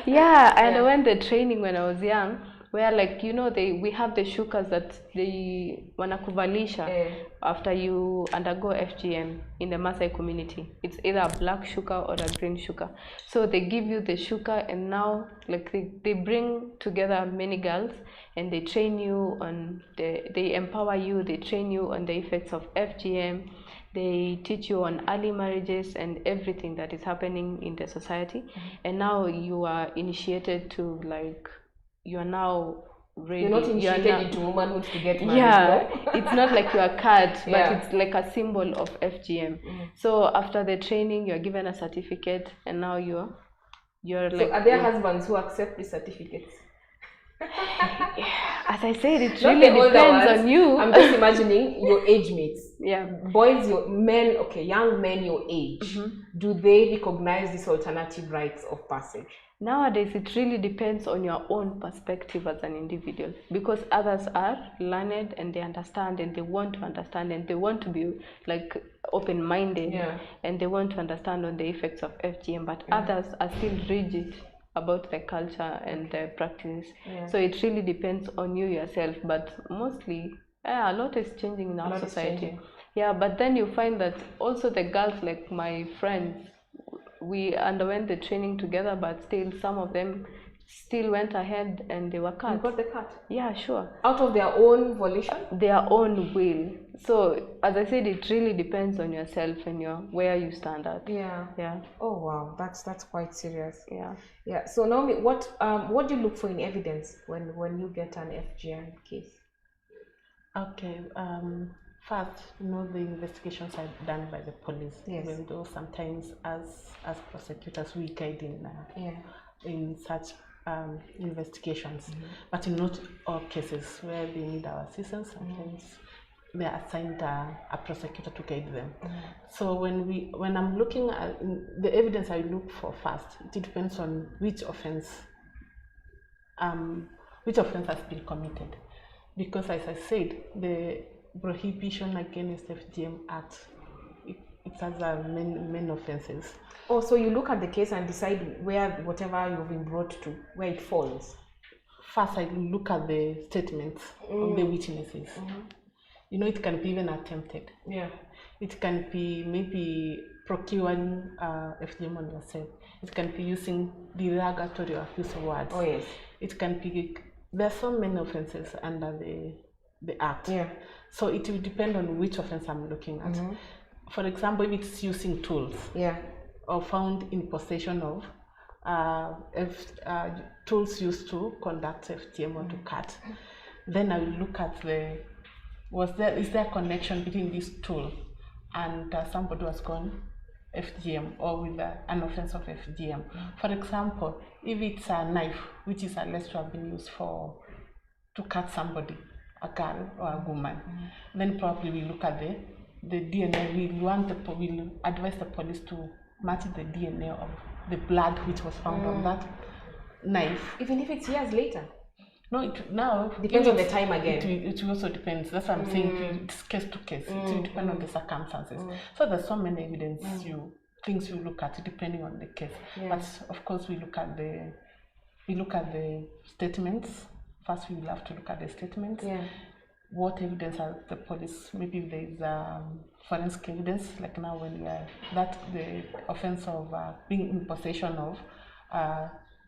I underwent the training when I was young, where like, you know, we have the shukas that they wanakuvalisha after you undergo FGM in the Maasai community. It's either a black shuka or a green shuka. So they give you the shuka, and now like they bring together many girls and they train you on they empower you, they train you on the effects of FGM. They teach you on early marriages and everything that is happening in the society. And now you are initiated to like, you are now ready. You're not initiated into womanhood to get married. It's not like you are cut, but it's like a symbol of FGM. So after the training, you're given a certificate, and now you're so like. Are there husbands who accept the certificates? As I said, it really depends on you. I'm just imagining your age mates. Boys, young men your age. Do they recognize these alternative rites of passage? Nowadays, it really depends on your own perspective as an individual, because others are learned and they understand and they want to understand and they want to be like open-minded and they want to understand on the effects of FGM, but others are still rigid about the culture and the practice. So it really depends on you yourself, but mostly a lot is changing in our society. Yeah, but then you find that also the girls, like my friends, we underwent the training together, but still some of them still went ahead and they were cut. You got the cut? Yeah, sure. Out of their own volition? Their own will. So as I said, it really depends on yourself and where you stand at. Yeah. Yeah. Oh wow, that's quite serious. Yeah. Yeah. So Naomi, what do you look for in evidence when you get an FGM case? Okay. First, the investigations are done by the police. Yes. Even though sometimes as prosecutors we guide in such investigations, but in not all cases where they need our assistance, sometimes they are assigned a prosecutor to guide them. So when I'm looking at the evidence, I look for first. It depends on which offense has been committed, because as I said, the Prohibition Against Fgm Act, it has many offenses. Oh, so you look at the case and decide where whatever you've been brought to, where it falls. First, I look at the statements of the witnesses. It can be even attempted. Yeah. It can be maybe procuring FGM on yourself. It can be using derogatory or abusive words. Oh yes. It can be. There are so many offenses under the act. Yeah. So it will depend on which offense I'm looking at. For example, if it's using tools. Yeah. Or found in possession of tools used to conduct FGM or to cut, then I will look at is there a connection between this tool and somebody who has gone FGM or with an offense of FGM. For example, if it's a knife, which is alleged to have been used to cut somebody, a girl or a woman, then probably we look at the DNA. We'll advise the police to match the DNA of the blood which was found on that knife. Even if it's years later? No, it now depends on the time again. It also depends. That's what I'm saying. It's case to case. It will depend on the circumstances. So there's so many evidence things you look at depending on the case. Yeah. But of course we look at the statements. First we will have to look at the statements. Yeah. What evidence has the police? Maybe there is forensic evidence, like now when the offense of being in possession of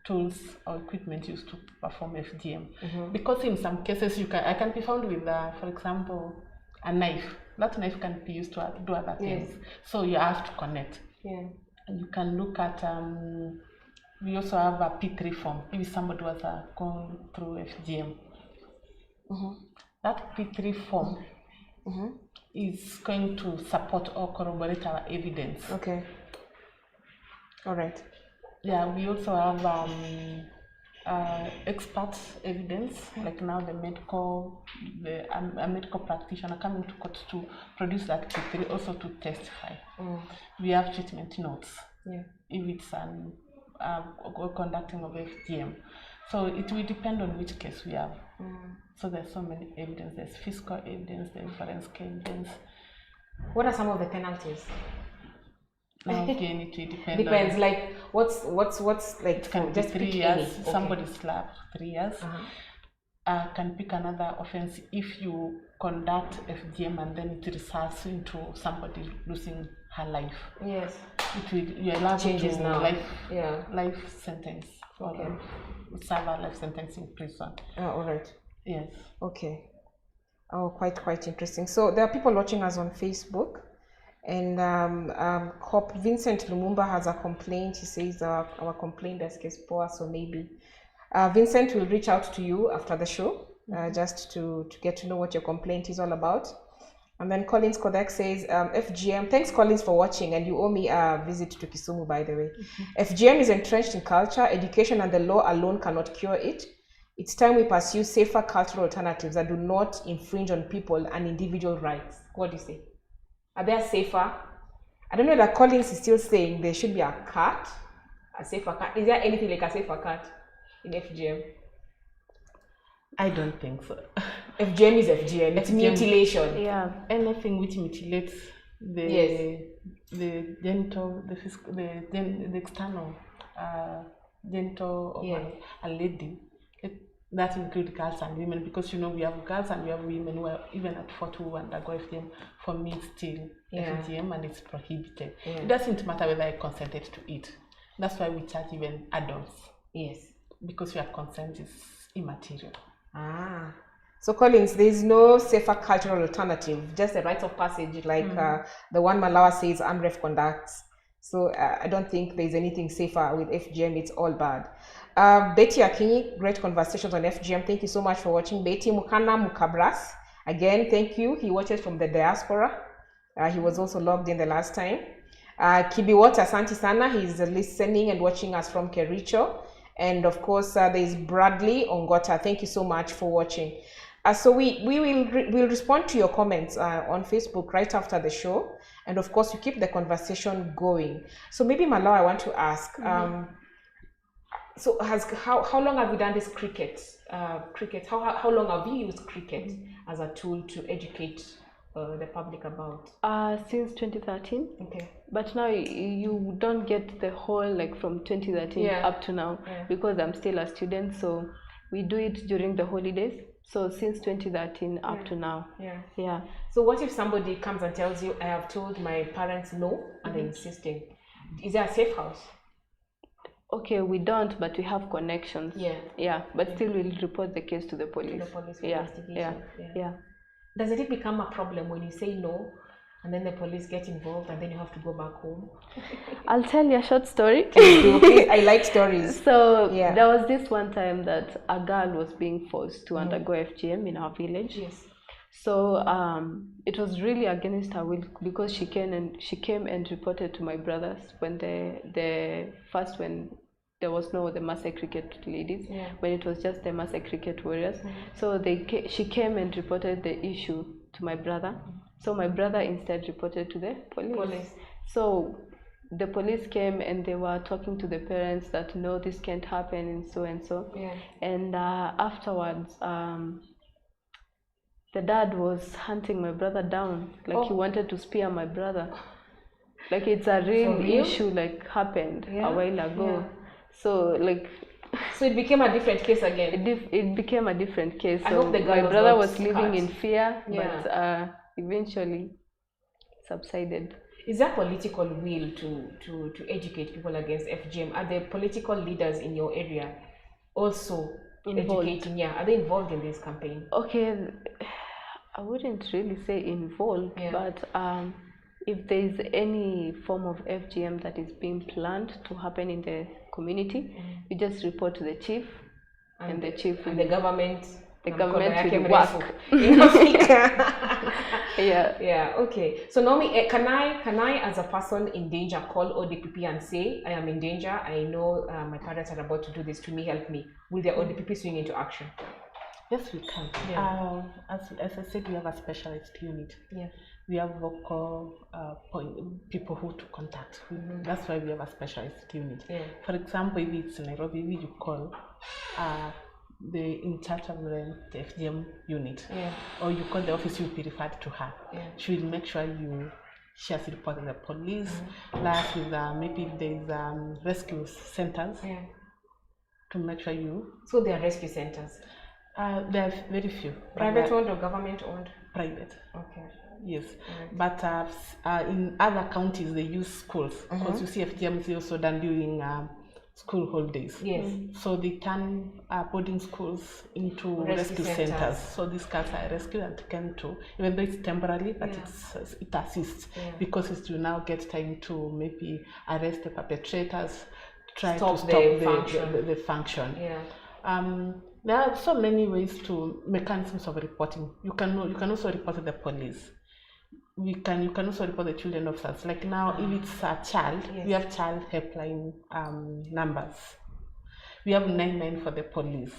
tools or equipment used to perform FGM. Because in some cases I can be found with, for example, a knife. That knife can be used to do other things. Yes. So you have to connect. Yeah. And you can look at. We also have a P3 form. Maybe somebody was going through FGM. That P3 form is going to support or corroborate our evidence. Okay. All right. Yeah, we also have expert evidence, like now a medical practitioner coming to court to produce that P3, also to testify. We have treatment notes. Yeah. If it's conducting of FGM. So it will depend on which case we have. So there's so many evidence. There's physical evidence, there's forensic evidence. What are some of the penalties? Now again, it will depend. Depends. Like what's like? It can be 3 years. Okay. Somebody slapped 3 years. Can pick another offense if you conduct FGM and then it results into somebody losing her life. Yes. You're allowed changes to now. Life sentence. Okay. Or serve a life sentence in prison. All right. Yes. Okay. Oh, quite interesting. So there are people watching us on Facebook, and Cop Vincent Lumumba has a complaint. He says our complaint desk is poor, so maybe Vincent will reach out to you after the show, just to get to know what your complaint is all about. And then Collins Kodak says, FGM, thanks Collins for watching, and you owe me a visit to Kisumu, by the way. FGM is entrenched in culture, education and the law alone cannot cure it. It's time we pursue safer cultural alternatives that do not infringe on people and individual rights. What do you say? Are there safer? I don't know that Collins is still saying there should be a cut, a safer cut. Is there anything like a safer cut in FGM? I don't think so. FGM is FGM. It's mutilation. Yeah, anything which mutilates the genital, the physical, the external genital of a lady. That includes girls and women, because we have girls and we have women who are even at 40 who undergo FGM. For me, it's still FGM and it's prohibited. It doesn't matter whether I consented to it. That's why we charge even adults. Yes. Because your consent is immaterial. So Collins, there is no safer cultural alternative, just a rite of passage like the one Malawa says AMREF conducts. So I don't think there's anything safer with FGM. It's all bad. Betty Akinyi, great conversations on FGM. Thank you so much for watching. Betty Mukana Mukabras, again, thank you. He watches from the diaspora. He was also logged in the last time. Kibiwota Asante Sana, he's listening and watching us from Kericho. And of course, there's Bradley Ongota. Thank you so much for watching. So we'll respond to your comments on Facebook right after the show. And of course, you keep the conversation going. So maybe Malawa, I want to ask, so how long have you done this cricket? How long have you used cricket as a tool to educate the public about? Since 2013. Okay. But now you don't get the whole, like, from 2013 up to now, because I'm still a student, so we do it during the holidays. So since 2013 up to now. Yeah. So what if somebody comes and tells you, I have told my parents no, and they're insisting? Is there a safe house? Okay, we don't, but we have connections. Yeah, but still we'll report the case to the police. To the police investigation. Yeah. Does it become a problem when you say no, and then the police get involved, and then you have to go back home? I'll tell you a short story. Please, I like stories. So there was this one time that a girl was being forced to undergo FGM in our village. Yes. So it was really against her will, because she came and reported to my brothers when when there was no the Maasai cricket ladies, when it was just the Maasai cricket warriors. So she came and reported the issue to my brother. So my brother instead reported to the police. So the police came and they were talking to the parents that no, this can't happen and so and so. And afterwards, the dad was hunting my brother down, like he wanted to spear my brother. Like, it's a real issue, like, happened a while ago. So it became a different case again. It became a different case. I so hope the girl my brother was living in fear, but eventually subsided. Is there political will to educate people against FGM? Are the political leaders in your area also educating? Are they involved in this campaign? Okay, I wouldn't really say involved, but if there is any form of FGM that is being planned to happen in the community, you just report to the chief, and the chief and the government. The government will work. Okay. So Naomi, can I as a person in danger call ODPP and say, I am in danger, I know my parents are about to do this to me, help me? Will the ODPP swing into action? Yes, we can. As I said, we have a specialist unit. We have local people who to contact. That's why we have a specialist unit. For example, if it's Nairobi, you call the in charge of the FGM unit, or you call the office, you'll be referred to her. She will make sure she has reported the police. Plus, with maybe there's rescue centers to make sure you. So there are rescue centers. There are very few. Private owned or government owned? Private. Okay. Yes, but in other counties they use schools, because you see FGM is also done during school holidays. So they turn boarding schools into rescue centers. So these cars are rescued and taken to, even though it's temporarily, but it assists, because it's to now get time to maybe arrest the perpetrators, try to stop the function. There are so many ways to mechanisms of reporting. You can also report to the police. You can also report the children officers. Like now, if it's a child, we have child helpline numbers. We have 99 for the police.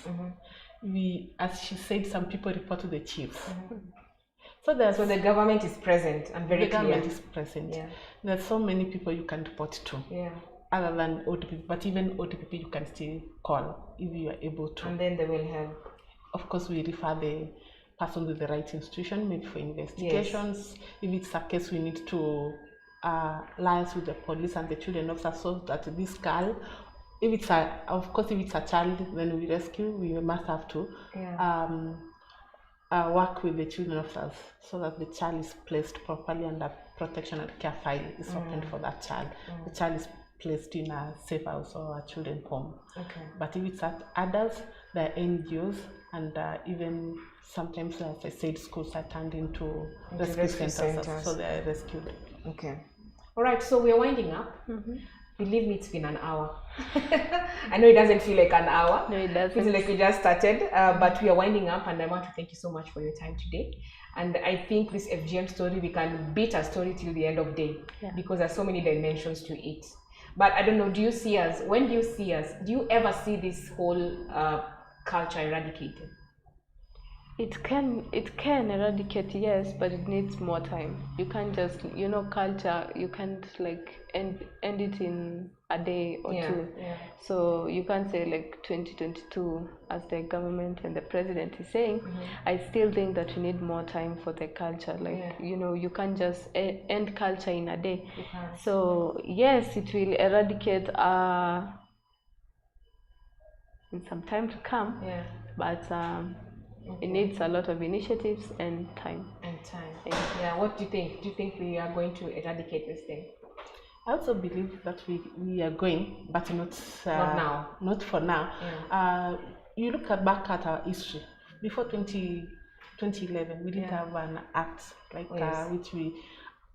We, as she said, some people report to the chiefs. So the government is present and very clear. The government is present. There's so many people you can report to. Other than ODPP, but even ODPP you can still call if you are able to. And then they will help. Of course, we refer the person to the right institution, maybe for investigations. If it's a case, we need to liaise with the police and the children officer, so that this girl if it's of course, if it's a child, then we rescue. We must have to work with the children officers so that the child is placed properly under protection and care file is opened for that child. The child is placed in a safe house or a children's home. Okay. But if it's adults, there are NGOs and even sometimes, as I said, schools are turned into rescue centers, so they are rescued. Okay. All right, so we are winding up. Believe me, it's been an hour. I know it doesn't feel like an hour. No, it doesn't. It feels like we just started, but we are winding up, and I want to thank you so much for your time today. And I think this FGM story, we can beat a story till the end of day, because there's so many dimensions to it. But I don't know, do you see us, when do you see us, do you ever see this whole culture eradicated? It can eradicate, yes, but it needs more time. You can't just, culture, you can't like end it in a day or two. Yeah. So you can't say like 2022, as the government and the president is saying. I still think that we need more time for the culture. Like, you can't just end culture in a day. So yes, it will eradicate in some time to come. Yeah. But it needs a lot of initiatives and time. Yeah. What do you think? Do you think we are going to eradicate this thing? I also believe that we are going, but not now. Not for now. Yeah. You look back at our history. Before 2011, we didn't have an act like which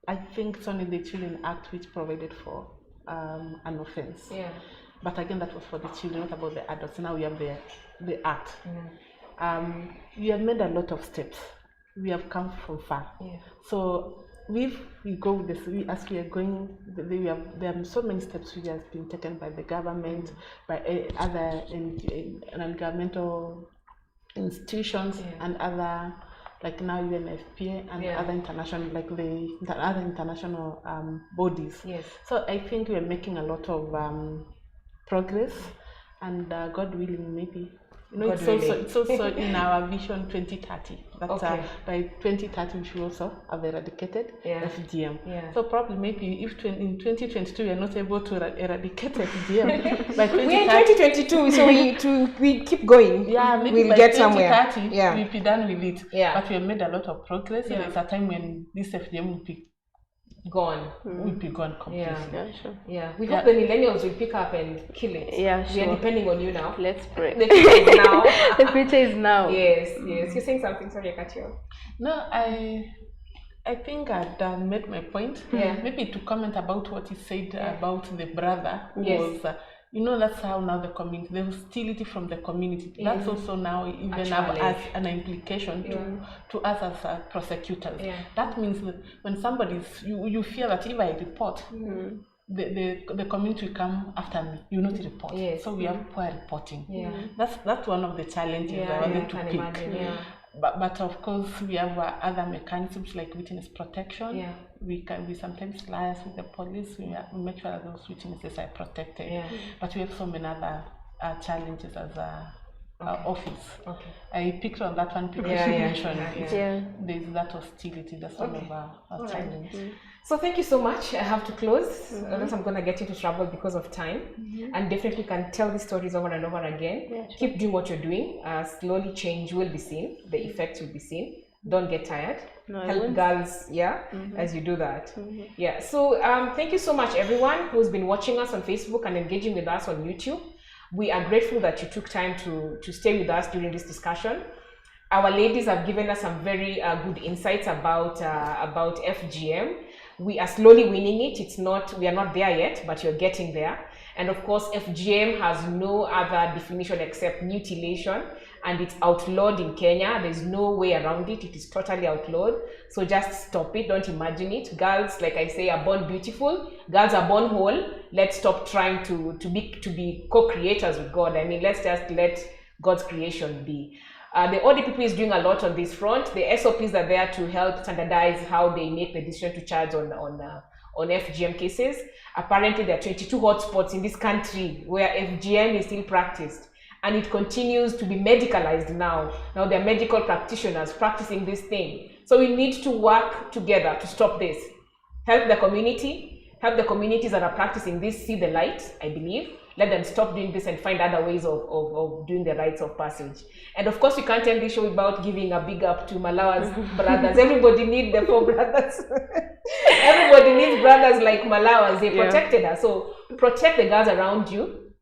I think it's only the Children Act which provided for an offense. Yeah. But again, that was for the children, not about the adults. Now we have the act. We have made a lot of steps. We have come from far. Yeah. So we go with this. As we are going, there are so many steps which have been taken by the government, by other non-governmental institutions, and other, like now UNFPA and other international, like the other international bodies. Yes. So I think we are making a lot of progress, and God willing, maybe. It's also in our vision 2030 that by 2030 we should also have eradicated FGM. Yeah. So probably maybe if in 2022 we are not able to eradicate FGM, by 2030 we are in 2022, so we keep going. Yeah, maybe we'll by get 2030 somewhere. We'll be done with it. Yeah. But we have made a lot of progress. Yeah. There's a time when this FGM will be gone. Will be gone completely. Yeah, sure. Yeah, we hope the millennials will pick up and kill it. Yeah, sure. We are depending on you now. Let's pray. The future is now. The future is now. Yes. You're saying something. Sorry, I cut you off. No, I think I'd made my point. Yeah. Maybe to comment about what you said about the brother who was. That's how now the community, the hostility from the community, that's also now even has an implication to us as prosecutors. Yeah. That means that when somebody's, you fear that if I report, the community will come after me. You not report. Yes. So we have poor reporting. Yeah. That's one of the challenges I wanted to pick. But of course we have other mechanisms like witness protection. Yeah. We sometimes liaise with the police. We make sure that those witnesses are protected. Yeah. But we have so many other challenges as office. Okay. I picked on that one because you mentioned there's that hostility. That's one of our challenges. So thank you so much. I have to close. Unless I'm going to get into trouble because of time. And definitely can tell these stories over and over again. Yeah, sure. Keep doing what you're doing. Slowly change will be seen. The effects will be seen. Don't get tired. No, help girls, as you do that. Yeah. So thank you so much, everyone who's been watching us on Facebook and engaging with us on YouTube. We are grateful that you took time to stay with us during this discussion. Our ladies have given us some very good insights about FGM. We are slowly winning it. We are not there yet, but you're getting there. And of course, FGM has no other definition except mutilation, and it's outlawed in Kenya. There's no way around it. It is totally outlawed. So just stop it. Don't imagine it. Girls, like I say, are born beautiful. Girls are born whole. Let's stop trying to be co-creators with God. I mean, let's just let God's creation be. The ODPP is doing a lot on this front. The SOPs are there to help standardize how they make the decision to charge on FGM cases. Apparently, there are 22 hotspots in this country where FGM is still practiced, and it continues to be medicalized now. Now there are medical practitioners practicing this thing. So we need to work together to stop this. Help the community, help the communities that are practicing this see the light, I believe. Let them stop doing this and find other ways of doing the rites of passage. And of course, we can't end this show without giving a big up to Malawa's brothers. Everybody needs the 4 brothers. Everybody needs brothers like Malawa's. They protected us. So protect the girls around you,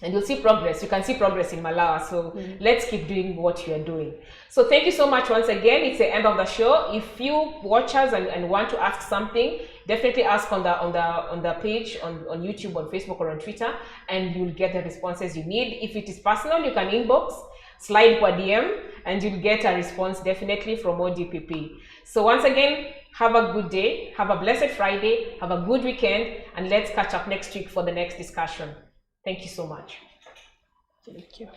and you'll see progress. You can see progress in Malawi. So let's keep doing what you're doing. So thank you so much once again. It's the end of the show. If you watch us and want to ask something, definitely ask on the page on YouTube, on Facebook, or on Twitter, and you'll get the responses you need. If it is personal, you can inbox, slide per DM, and you'll get a response definitely from ODPP. So once again, have a good day, have a blessed Friday, have a good weekend, and let's catch up next week for the next discussion. Thank you so much. Thank you.